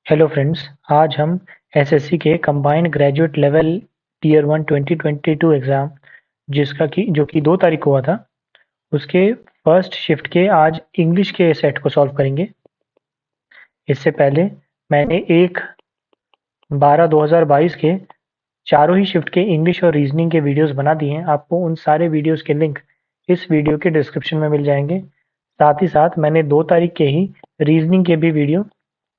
Hello friends. आज हम SSC के combined graduate level tier 1 2022 exam जो कि 2 तारीख को हुआ था, उसके फर्स्ट शिफ्ट के आज इंग्लिश के सेट को सॉल्व करेंगे। इससे पहले मैंने 1/12/2022 के चारों ही शिफ्ट के इंग्लिश और रीजनिंग के वीडियोस बना दिए हैं। आपको उन सारे वीडियोस के लिंक इस वीडियो के डिस्क्रिप्शन में मिल जाएंगे। साथ ही साथ मैंने 2 तारीख के ही रीजनिंग के भी वीडियो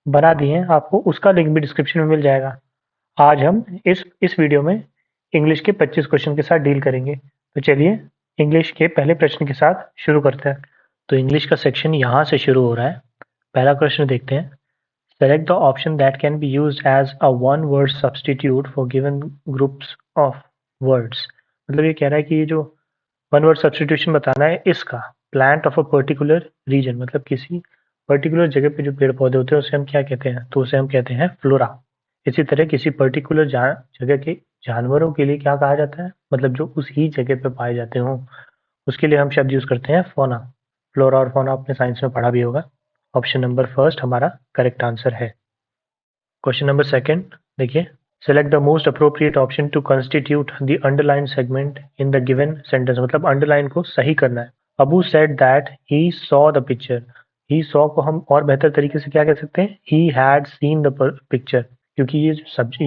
बना दिए हैं, आपको उसका लिंक भी डिस्क्रिप्शन में मिल जाएगा। आज हम इस वीडियो में इंग्लिश के 25 क्वेश्चन के साथ डील करेंगे। तो चलिए इंग्लिश के पहले प्रश्न के साथ शुरू करते हैं। तो इंग्लिश का सेक्शन यहाँ से शुरू हो रहा है। पहला प्रश्न देखते हैं। Select the option that can be used as a one word substitute for given groups of words. मतलब ये कह रहा है कि ये जो वन वर्ड सब्स्टिट्यूशन बताना है इसका plant of a particular region, मतलब किसी पर्टिकुलर जगह पे जो पेड़ पौधे होते हैं उसे हम क्या कहते हैं, तो उसे हम कहते हैं फ्लोरा। इसी तरह किसी पर्टिकुलर जगह के जानवरों के लिए क्या कहा जाता है, मतलब जो उस ही जगह पे पाए जाते हों, उसके लिए हम शब्द यूज करते हैं फोना। फ्लोरा और फोना आपने साइंस में पढ़ा भी होगा। ऑप्शन नंबर फर्स्ट हमारा करेक्ट आंसर है। क्वेश्चन नंबर सेकंड देखिए। Select the most appropriate option to constitute the underline segment in the given sentence. मतलब अंडरलाइन को सही करना है। Abu said that he saw the picture. He saw को हम और बेहतर तरीके से क्या कह सकते हैं, he had seen the picture, क्योंकि ये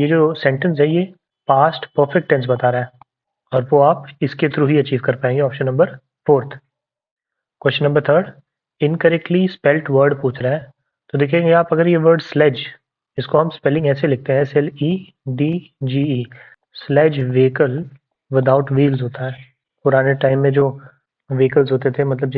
जो सेंटेंस है ये पास्ट परफेक्ट टेंस बता रहा है और वो आप इसके थ्रू ही अचीव कर पाएंगे। Option number fourth. Question number third. Incorrectly spelt word पूछ रहा है। तो देखेंगे आप, अगर ये वर्ड स्लेज, इसको हम स्पेलिंग ऐसे लिखते हैं SLEDGE। Sledge vehicle without wheels होता है। पुराने टाइम में जो व्हीकल्स होते थे, मतलब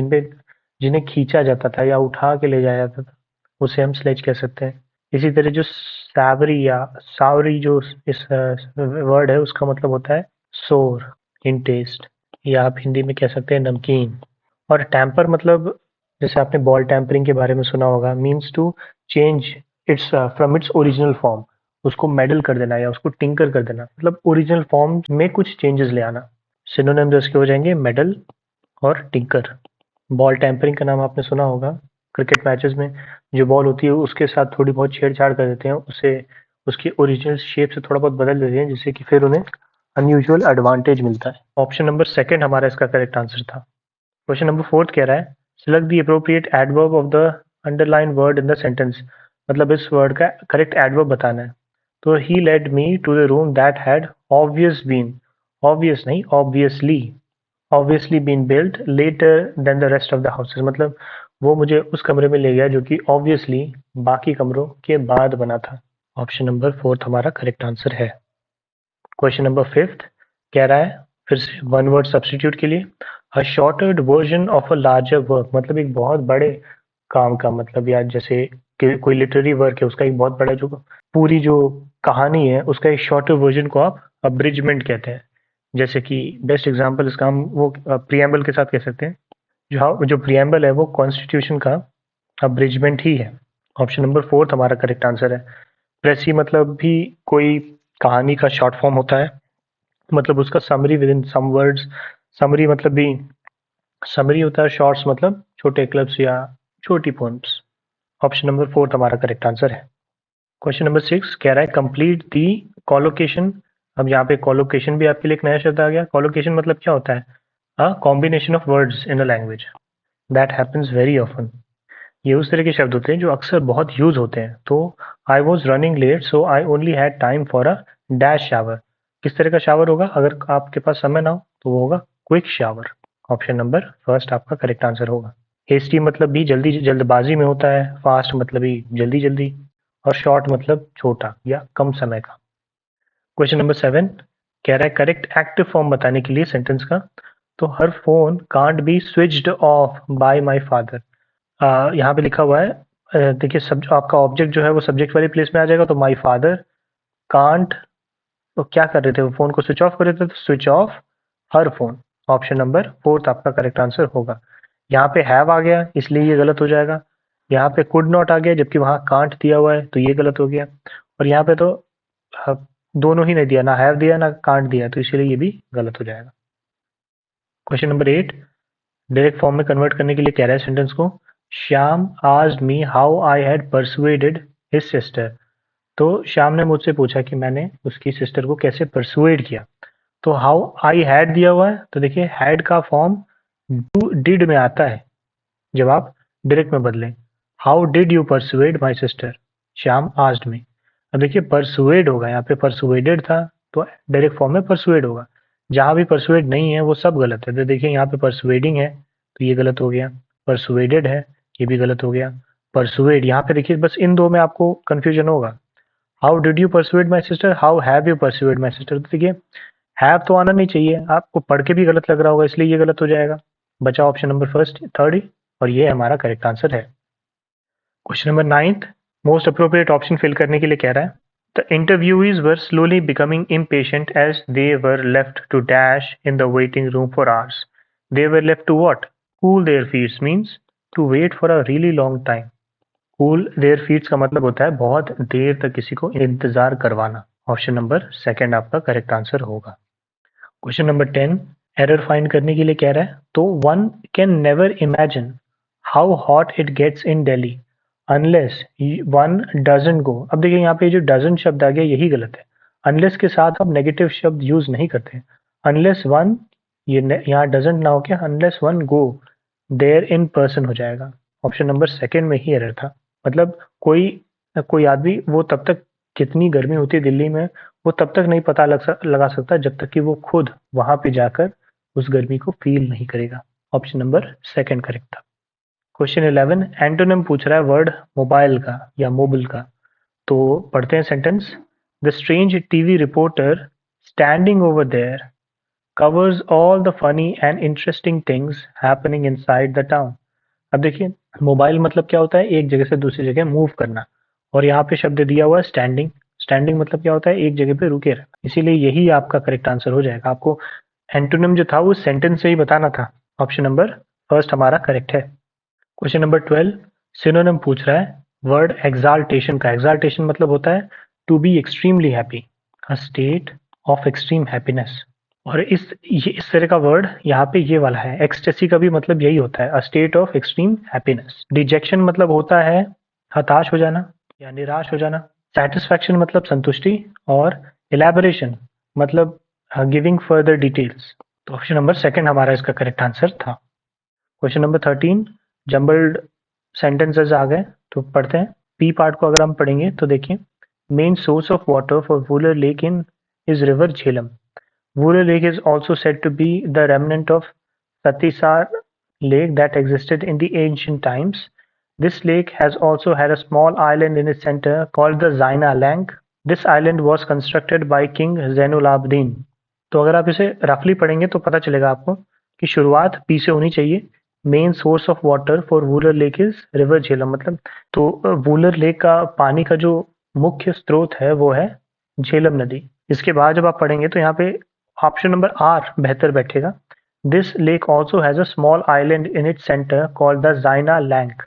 जिन्हें खींचा जाता था या उठा के ले जाया जाता था, उसे हम स्लेज कह सकते हैं। इसी तरह जो सावरी या सावरी जो इस वर्ड है उसका मतलब होता है सोर इन टेस्ट, या आप हिंदी में कह सकते हैं नमकीन। और टेम्पर मतलब, जैसे आपने बॉल टेम्परिंग के बारे में सुना होगा, means to change its from its original form. उसको मेडल कर देना या उसको टिंकर कर देना, मतलब ओरिजिनल फॉर्म में कुछ चेंजेस ले आना। सिनोनिम्स इसके हो जाएंगे मेडल और टिंकर। बॉल टेम्परिंग का नाम आपने सुना होगा। क्रिकेट मैचेस में जो बॉल होती है उसके साथ थोड़ी बहुत छेड़छाड़ कर देते हैं, उसे उसकी ओरिजिनल शेप से थोड़ा बहुत बदल देते हैं, जिससे कि फिर उन्हें अनयूजुअल एडवांटेज मिलता है। ऑप्शन नंबर सेकंड हमारा इसका करेक्ट आंसर था। क्वेश्चन नंबर फोर्थ कह रहा है select the appropriate adverb of the underline word in the sentence. मतलब इस वर्ड का करेक्ट एडवर्ब बताना है। तो he led me to the room that had obvious been, obvious नहीं obviously been built later than the rest of the houses. मतलब वो मुझे उस कमरे में ले गया जो कि ऑब्वियसली बाकी कमरों के बाद बना था। ऑप्शन नंबर फोर्थ हमारा करेक्ट आंसर है। क्वेश्चन नंबर फिफ्थ कह रहा है फिर से वन वर्ड सब्स्टिट्यूट के लिए a shorted version of a larger work. मतलब एक बहुत बड़े काम का मतलब, या जैसे कि कोई लिटरेरी वर्क है उसका एक बहुत बड़ा जो पूरी जो कहानी है उसका एक शॉर्टर वर्जन को आप अब्रिजमेंट कहते हैं। जैसे कि बेस्ट एग्जांपल इसका हम वो प्रियम्बल के साथ कह सकते हैं। जो प्रियम्बल है वो कॉन्स्टिट्यूशन का अब्रिजमेंट ही है। ऑप्शन नंबर फोर्थ हमारा करेक्ट आंसर है। प्रेसी मतलब भी कोई कहानी का शॉर्ट फॉर्म होता है, मतलब उसका summary within some words. Summary मतलब भी समरी होता है, शॉर्ट्स मतलब छोटे क्लिप्स या छोटी पोएम्स। ऑप्शन नंबर फोर्थ हमारा करेक्ट आंसर है। क्वेश्चन नंबर सिक्स कह रहा है कंप्लीट दी कॉलोकेशन। अब यहाँ पे कॉलोकेशन भी आपके लिए एक नया शब्द आ गया। कॉलोकेशन मतलब क्या होता है, a combination of words in a language that happens very often. ये उस तरह के शब्द होते हैं जो अक्सर बहुत यूज होते हैं। तो I was running late so I only had time for a dash shower. किस तरह का शावर होगा, अगर आपके पास समय ना हो तो वो होगा quick shower. Option number first आपका करेक्ट आंसर होगा। हेस्टी मतलब भी जल्दी जल्दबाजी में होता है। फास्ट मतलब भी जल्दी जल्दी। और शॉर्ट मतलब छोटा या कम समय का। क्वेश्चन नंबर सेवन कह रहा है करेक्ट एक्टिव फॉर्म बताने के लिए सेंटेंस का। तो her phone can't be switched off by my father. यहाँ पे लिखा हुआ है, देखिए सब आपका ऑब्जेक्ट जो है वो सब्जेक्ट वाले प्लेस में आ जाएगा। तो माय फादर कांट, तो क्या कर रहे थे, वो फोन को स्विच ऑफ कर रहे थे, तो switch of her phone. Option number fourth आपका करेक्ट आंसर होगा। यहाँ पे हैव आ गया इसलिए ये गलत हो जाएगा। यहाँ पे कुड नॉट आ गया जबकि वहाँ कांट दिया हुआ है तो ये गलत हो गया। और यहाँ पे तो अ, दोनों ही नहीं दिया, ना हैव दिया ना कांट दिया, तो इसीलिए ये भी गलत हो जाएगा। Question number eight direct form में कन्वर्ट करने के लिए कह रहा है सेंटेंस को। Shyam asked me how I had persuaded his sister. तो श्याम ने मुझसे पूछा कि मैंने उसकी सिस्टर को कैसे परसुएड किया। तो हाउ आई हैड दिया हुआ है, तो देखिए हैड का फॉर्म डू डिड में आता है जब आप डायरेक्ट में बदलें। How did you persuade my sister, Shyam asked मी। अब देखिए परसुएड होगा, यहाँ पे परसुएडेड था तो डायरेक्ट फॉर्म में परसुएड होगा। जहां भी परसुएड नहीं है वो सब गलत है। तो देखिए यहाँ पे परसुएडिंग है तो ये गलत हो गया, परसुएडेड है ये भी गलत हो गया, परसुएड यहाँ पे देखिए बस इन दो में आपको कंफ्यूजन होगा। How did you persuade my sister, how have you persuade my sister, तो देखिए हैव तो आना नहीं चाहिए, आपको पढ़ के भी गलत लग रहा होगा इसलिए ये गलत हो जाएगा। बचा ऑप्शन नंबर फर्स्ट थर्ड ही, और ये हमारा करेक्ट आंसर है। Question number 9th, most appropriate option fill करने के लिए कह रहा है the interviewees were slowly becoming impatient as they were left to dash in the waiting room for hours. They were left to what, cool their feet means to wait for a really long time. Cool their feet का मतलब होता है बहुत देर तक किसी को इंतजार करवाना। ऑप्शन नंबर सेकंड आपका करेक्ट आंसर होगा। क्वेश्चन नंबर 10, एरर फाइंड करने के लिए कह रहा है तो one can never imagine how hot it gets in Delhi unless one doesn't go. अब देखिए यहाँ पे जो डजंट शब्द आ गया यही गलत है। अनलेस के साथ आप नेगेटिव शब्द यूज नहीं करते। अनलेस वन, यहाँ डजंट ना हो के unless one go there in person हो जाएगा। ऑप्शन नंबर सेकंड में ही एरर था। मतलब कोई कोई आदमी वो तब तक, कितनी गर्मी होती है दिल्ली में वो तब तक नहीं पता लगा सकता जब तक कि वो खुद वहां पे जाकर उस गर्मी को फील नहीं करेगा। ऑप्शन नंबर सेकंड करेक्ट था। क्वेश्चन 11, एंटोनिम पूछ रहा है वर्ड मोबाइल का या मोबाइल का। तो पढ़ते हैं sentence. The strange TV reporter standing over there covers all the funny and interesting things happening inside the town. अब देखिए मोबाइल मतलब क्या होता है, एक जगह से दूसरी जगह मूव करना, और यहाँ पे शब्द दिया हुआ है स्टैंडिंग। स्टैंडिंग मतलब क्या होता है, एक जगह पे रुके रहना, इसीलिए यही आपका करेक्ट आंसर हो जाएगा। आपको एंटोनिम जो था वो सेंटेंस से ही बताना था। ऑप्शन नंबर फर्स्ट हमारा करेक्ट है। क्वेश्चन नंबर 12, सिनोनिम पूछ रहा है वर्ड एक्साल्टेशन का। एक्साल्टेशन मतलब होता है to be extremely happy, a state of extreme happiness. और इस तरह का वर्ड यहाँ पे ये वाला है। एक्सटेसी का भी मतलब यही होता है, अ state of extreme happiness. Detection मतलब होता है हताश हो जाना या निराश हो जाना। सेटिस्फैक्शन मतलब संतुष्टि, और इलेबोरेशन मतलब गिविंग फर्दर डिटेल्स। तो ऑप्शन नंबर सेकंड हमारा इसका करेक्ट आंसर था। क्वेश्चन नंबर 13, जम्बल्ड सेंटेंसेस आ गए तो पढ़ते हैं। पी पार्ट को अगर हम पढ़ेंगे तो देखिए, main source of water for Wular lake in is river Jhelum. Wurra Lake is also said to be the remnant of Satisar Lake that existed in the ancient times. This lake has also had a small island in its center called the Zaina Lank. This island was constructed by King Zainul Abidin. तो अगर आप इसे रफली पढ़ेंगे तो पता चलेगा आपको कि शुरुआत पी से होनी चाहिए। Main source of water for Wular lake is river Jhelum, मतलब तो वुलर लेक का पानी का जो मुख्य स्रोत है वो है झेलम नदी। इसके बाद जब आप पढ़ेंगे तो यहाँ पे ऑप्शन नंबर आर बेहतर बैठेगा। This lake also has a small island in its centre called the Zaina Lank.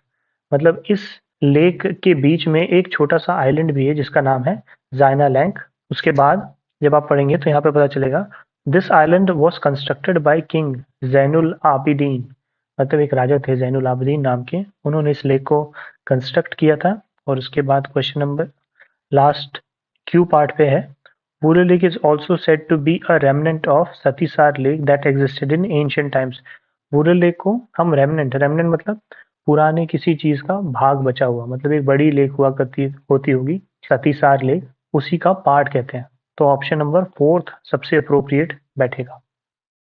मतलब इस लेक के बीच में एक छोटा सा आइलैंड भी है जिसका नाम है जाइना लैंक। उसके बाद जब आप पढ़ेंगे तो यहाँ पे पता चलेगा this island was constructed by king Zainul Abidin. मतलब एक राजा थे जैनुल आबिदीन नाम के, उन्होंने इस लेक को कंस्ट्रक्ट किया था। और उसके बाद question number last Q part पे है। Buller Lake is also said to be a remnant of Satisar Lake that existed in ancient times. Buller Lake को हम remnant मतलब पुराने किसी चीज का भाग बचा हुआ, मतलब एक बड़ी लेक हुआ करती होती होगी सतीसार लेक, उसी का पार्ट कहते हैं। तो ऑप्शन नंबर फोर्थ सबसे अप्रोप्रिएट बैठेगा।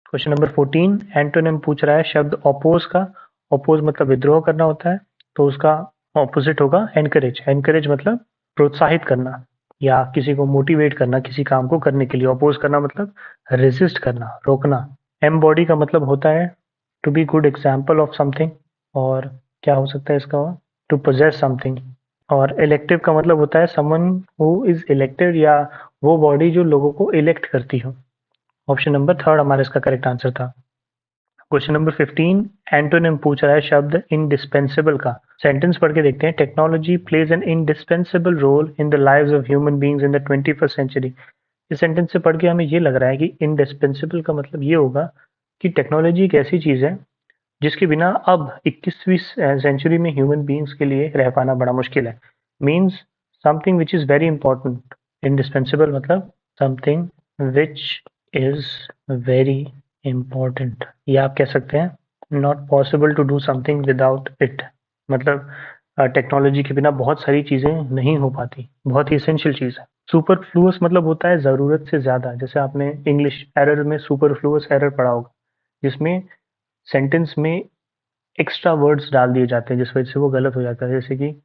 क्वेश्चन नंबर 14, एंटोनिम पूछ रहा है शब्द ऑपोज का। ऑपोज मतलब विद्रोह करना होता है, तो उसका ऑपोजिट होगा एनकरेज। एनकरेज मतलब प्रोत्साहित करना या किसी को मोटिवेट करना किसी काम को करने के लिए। ऑपोज करना मतलब रेजिस्ट करना, रोकना। एम्बॉडी का मतलब होता है to be good example of something, और क्या हो सकता है इसका, टू पोजेस समथिंग। और इलेक्टिव का मतलब होता है समवन हु इज इलेक्टेड, या वो बॉडी जो लोगों को इलेक्ट करती हो। ऑप्शन नंबर थर्ड हमारा इसका करेक्ट आंसर था। क्वेश्चन नंबर 15, एंटोनिम पूछ रहा है शब्द इंडिस्पेंसिबल का। सेंटेंस पढ़ के देखते हैं। Technology plays an indispensable role in the lives of human beings in the 21st century. इस सेंटेंस से पढ़ के हमें ये लग रहा है कि इंडिस्पेंसिबल का मतलब ये होगा कि टेक्नोलॉजी एक ऐसी चीज है जिसके बिना अब 21वीं सेंचुरी में ह्यूमन बीइंग्स के लिए रह पाना बड़ा मुश्किल है। Means something which is very important, indispensable मतलब something which is very important, या आप कह सकते हैं not possible to do something without it, मतलब टेक्नोलॉजी के बिना बहुत सारी चीज़ें नहीं हो पाती, बहुत ही एसेंशियल चीज़ है। सुपरफ्लुअस मतलब होता है ज़रूरत से ज़्यादा, जैसे आपने इंग्लिश एरर में सुपरफ्लुअस एरर पढ़ा होगा, जिसमें सेंटेंस में एक्स्ट्रा वर्ड्स डाल दिए जाते हैं जिस वजह से वो गलत हो जाता है, जैसे कि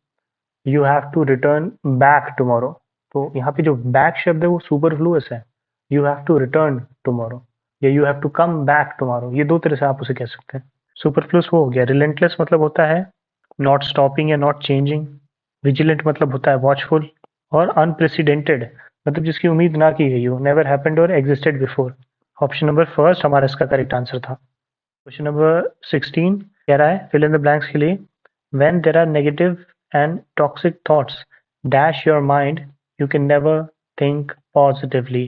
you have to return back tomorrow, तो यहाँ पे जो बैक शब्द है वो सुपरफ्लुअस है, you have to return tomorrow या you have to come back tomorrow, ये दो तरह से आप उसे कह सकते हैं। सुपरफ्लुअस वो हो गया। रिलेंटलेस मतलब होता है नॉट स्टॉपिंग या नॉट चेंजिंग। विजिलेंट मतलब होता है वॉचफुल। और अनप्रेसिडेंटेड मतलब जिसकी उम्मीद ना की गई हो, नेवर हैपेंड और existed before. Option number first हमारा इसका करेक्ट आंसर था। क्वेश्चन नंबर 16 कह रहा है फिल इन द ब्लैंक्स के लिए when there are negative and toxic thoughts dash your mind you can never think positively.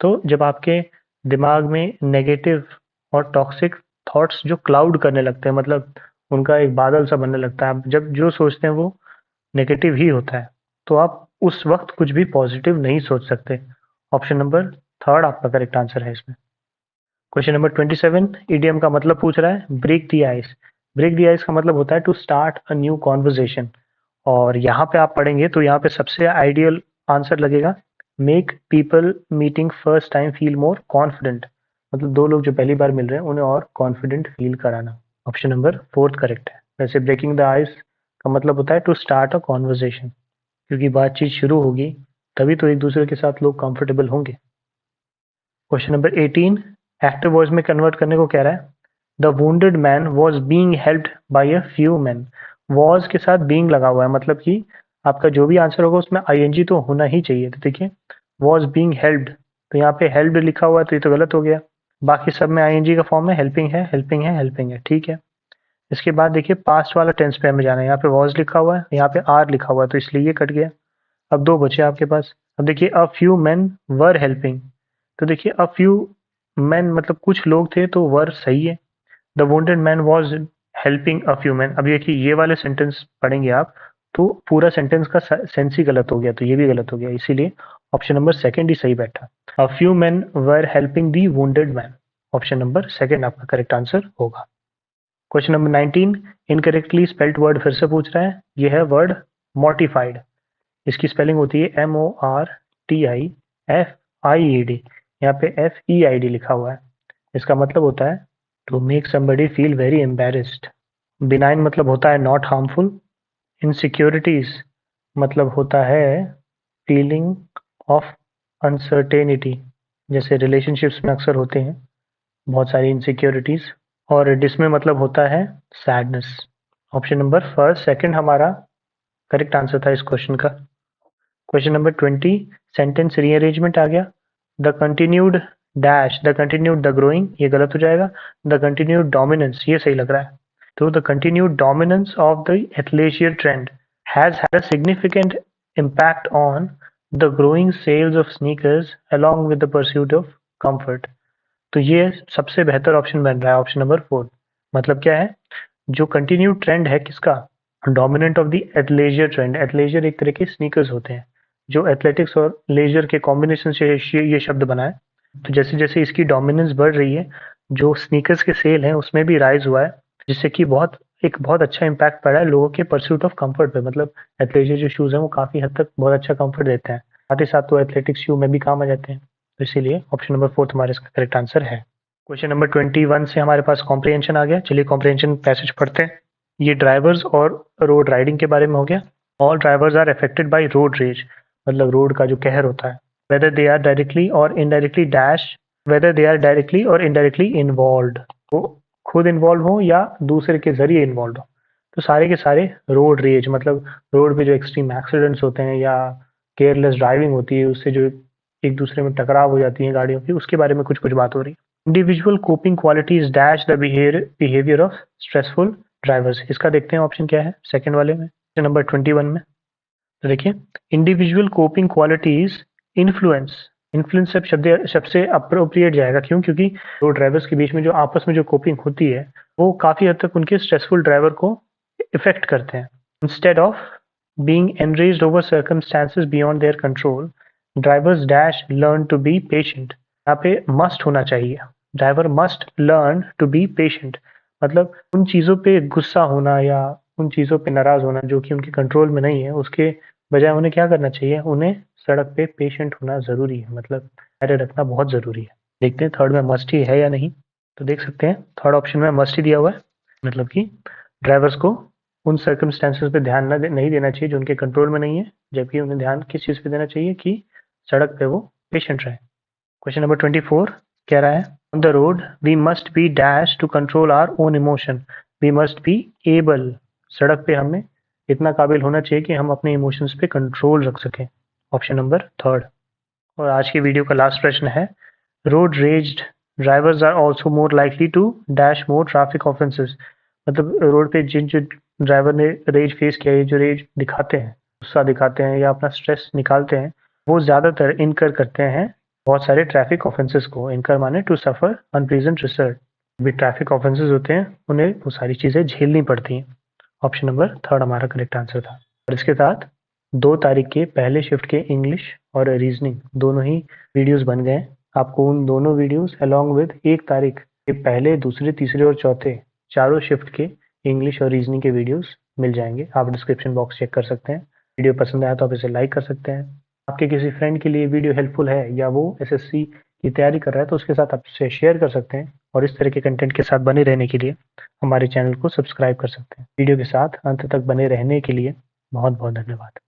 तो जब आपके दिमाग में नेगेटिव और टॉक्सिक थॉट्स जो क्लाउड करने लगते हैं, मतलब उनका एक बादल सा बनने लगता है, आप जब जो सोचते हैं वो नेगेटिव ही होता है, तो आप उस वक्त कुछ भी पॉजिटिव नहीं सोच सकते। ऑप्शन नंबर थर्ड आपका करेक्ट आंसर है इसमें। क्वेश्चन नंबर 27 ईडीएम का मतलब पूछ रहा है break the ice. Break the ice का मतलब होता है to start a new conversation, और यहाँ पे आप पढ़ेंगे तो यहाँ पे सबसे आइडियल आंसर लगेगा make people meeting first time feel more confident, मतलब दो लोग जो पहली बार मिल रहे हैं उन्हें और कॉन्फिडेंट फील कराना। ऑप्शन नंबर फोर्थ करेक्ट है। वैसे ब्रेकिंग द आइस का मतलब होता है टू स्टार्ट अ कॉन्वर्जेशन, क्योंकि बातचीत शुरू होगी तभी तो एक दूसरे के साथ लोग कंफर्टेबल होंगे। क्वेश्चन नंबर 18 एक्टिव वॉइस में कन्वर्ट करने को कह रहा है the wounded man was being helped by a few man. Was के साथ बींग लगा हुआ है, मतलब कि आपका जो भी आंसर होगा उसमें आईएनजी तो होना ही चाहिए। तो देखिए वॉज बींग हेल्प्ड, तो यहाँ पे हेल्प्ड लिखा हुआ है तो ये तो गलत हो गया। बाकी सब में आईएनजी का फॉर्म है, हेल्पिंग है, हेल्पिंग है, हेल्पिंग है, ठीक है। इसके बाद देखिए पास्ट वाला टेंस पे हमें जाना है, यहाँ पे वॉज लिखा हुआ है, यहाँ पे आर लिखा हुआ है, तो इसलिए ये कट गया। अब दो बचे आपके पास। अब देखिए a few main were helping, तो देखिए अ फ्यू मेन मतलब कुछ लोग थे, तो वर सही है। The wounded man was helping a few man, अब देखिए ये वाले सेंटेंस पढ़ेंगे आप तो पूरा सेंटेंस का सेंस ही गलत हो गया, तो ये भी गलत हो गया, इसीलिए ऑप्शन नंबर सेकंड ही सही बैठा। A few man were helping the wounded man, option number second आपका करेक्ट आंसर होगा। Question number 19 incorrectly spelled word फिर से पूछ रहा है, ये है वर्ड मॉर्टिफाइड। इसकी स्पेलिंग होती है MORTIFIED, यहाँ पे FEID लिखा हुआ है। इसका मतलब होता है to make somebody feel very embarrassed. Benign मतलब होता है नॉट हार्मफुल। इनसिक्योरिटीज मतलब होता है फीलिंग ऑफ अनसर्टेनिटी, जैसे रिलेशनशिप्स में अक्सर होते हैं बहुत सारी इनसिक्योरिटीज। और डिसमे मतलब होता है sadness. Option number first second हमारा करेक्ट आंसर था इस क्वेश्चन का। क्वेश्चन नंबर 20 सेंटेंस रीअरेंजमेंट आ गया। The continued dash the continued the growing, ये गलत हो जाएगा। द कंटिन्यूड डोमिनेंस, ये सही लग रहा है। तो the continued dominance of the athleisure trend has had a significant impact on the growing sales of sneakers along with the pursuit of comfort। तो ये सबसे बेहतर ऑप्शन बन रहा है ऑप्शन नंबर 4। मतलब क्या है, जो कंटिन्यूड ट्रेंड है किसका, डोमिनेंट ऑफ द एथलेजियर ट्रेंड। एथलेजियर एक तरह के स्नीकर्स होते हैं जो एथलेटिक्स और लेजर के कॉम्बिनेशन से ये शब्द बना है। तो जैसे जैसे इसकी डोमिनेंस बढ़ रही है, जो स्नीकर्स के सेल हैं उसमें भी राइज हुआ है, जिससे कि बहुत अच्छा इम्पैक्ट पड़ा है लोगों के परस्यूट ऑफ कंफर्ट पे। मतलब एथलेजियर जो शूज हैं वो काफी हद तक बहुत अच्छा कंफर्ट देते हैं, साथ ही साथ तो एथलेटिक्स शू में भी काम आ जाते हैं। तो इसीलिए ऑप्शन नंबर 4 हमारे इसका करेक्ट आंसर है। क्वेश्चन नंबर 21 से हमारे पास कॉम्प्रिहेंशन आ गया। चलिए कॉम्प्रिहेंशन पैसेज पढ़ते हैं। ये ड्राइवर्स और रोड राइडिंग के बारे में हो गया। All drivers are affected by road rage, मतलब रोड का जो कहर होता है। वेदर दे आर डायरेक्टली और indirectly dash whether they are directly और इनडायरेक्टली इन्वॉल्व, वो खुद इन्वॉल्व हो या दूसरे के जरिए इन्वॉल्व हो। तो सारे के सारे रोड रेज मतलब रोड पे जो एक्सट्रीम एक्सीडेंट्स होते हैं या केयरलेस ड्राइविंग होती है, उससे जो एक दूसरे में टकराव हो जाती है गाड़ियों की, उसके बारे में कुछ कुछ बात हो रही है। Individual coping qualities dash the behaviour of stressful drivers, इसका देखते हैं ऑप्शन क्या है सेकंड वाले में, नंबर 21 में। तो देखिए individual coping qualities influence, influence शब्द से अप्रोप्रिएट जाएगा, क्यों, क्योंकि दो ड्राइवर्स के बीच में जो आपस में जो कोपिंग होती है वो काफी हद तक उनके स्ट्रेसफुल ड्राइवर को इफेक्ट करते हैं। Instead of being enraged over circumstances beyond their control, drivers dash learn to be patient. यहाँ पे must होना चाहिए, driver must learn to be patient, मतलब उन चीज़ों पे गुस्सा होना या उन चीज़ों पे नाराज़ होना जो कि उनके कंट्रोल में नहीं है, उसके बजाय उन्हें क्या करना चाहिए, उन्हें सड़क पे पेशेंट होना ज़रूरी है, मतलब धैर्य रखना बहुत ज़रूरी है। देखते हैं थर्ड में मस्ट ही है या नहीं। तो देख सकते हैं थर्ड ऑप्शन में मस्ट ही दिया हुआ है, मतलब कि ड्राइवर्स को उन सर्कमस्टेंसेस पे ध्यान नहीं देना चाहिए जो उनके कंट्रोल में नहीं है, जबकि उन्हें ध्यान किस चीज़ पे देना चाहिए कि सड़क पे वो पेशेंट रहे। क्वेश्चन नंबर 24 कह रहा है, on the road we must be dash to control our own emotion, we must be able, सड़क पे हमें इतना काबिल होना चाहिए कि हम अपने इमोशंस पे कंट्रोल रख सकें। Option number third. और आज की वीडियो का लास्ट प्रश्न है, road raged drivers are also more likely to dash more traffic offences, मतलब रोड पे जिन जो ड्राइवर ने रेज फेस किया है, जो रेज दिखाते हैं, गुस्सा दिखाते हैं या अपना स्ट्रेस निकालते हैं, वो ज़्यादातर इनकर करते हैं बहुत सारे ट्रैफिक ऑफेंसेस को। इनकर माने टू सफ़र अनप्लीजेंट रिजल्ट, भी ट्रैफिक ऑफेंसेस होते हैं उन्हें वो सारी चीज़ें झेलनी पड़ती हैं। ऑप्शन नंबर थर्ड हमारा करेक्ट आंसर था। और इसके साथ 2 तारीख के पहले शिफ्ट के इंग्लिश और रीजनिंग दोनों ही वीडियोस बन गए। आपको उन दोनों वीडियोस अलॉन्ग विद 1 तारीख के पहले, दूसरे, तीसरे और चौथे चारों शिफ्ट के इंग्लिश और रीजनिंग के वीडियोस मिल जाएंगे। आप डिस्क्रिप्शन बॉक्स चेक कर सकते हैं। वीडियो पसंद आया तो आप इसे लाइक कर सकते हैं। आपके किसी फ्रेंड के लिए वीडियो हेल्पफुल है या वो एसएससी की तैयारी कर रहा है तो उसके साथ आप इसे शेयर कर सकते हैं। और इस तरह के कंटेंट के साथ बने रहने के लिए हमारे चैनल को सब्सक्राइब कर सकते हैं। वीडियो के साथ अंत तक बने रहने के लिए बहुत बहुत धन्यवाद।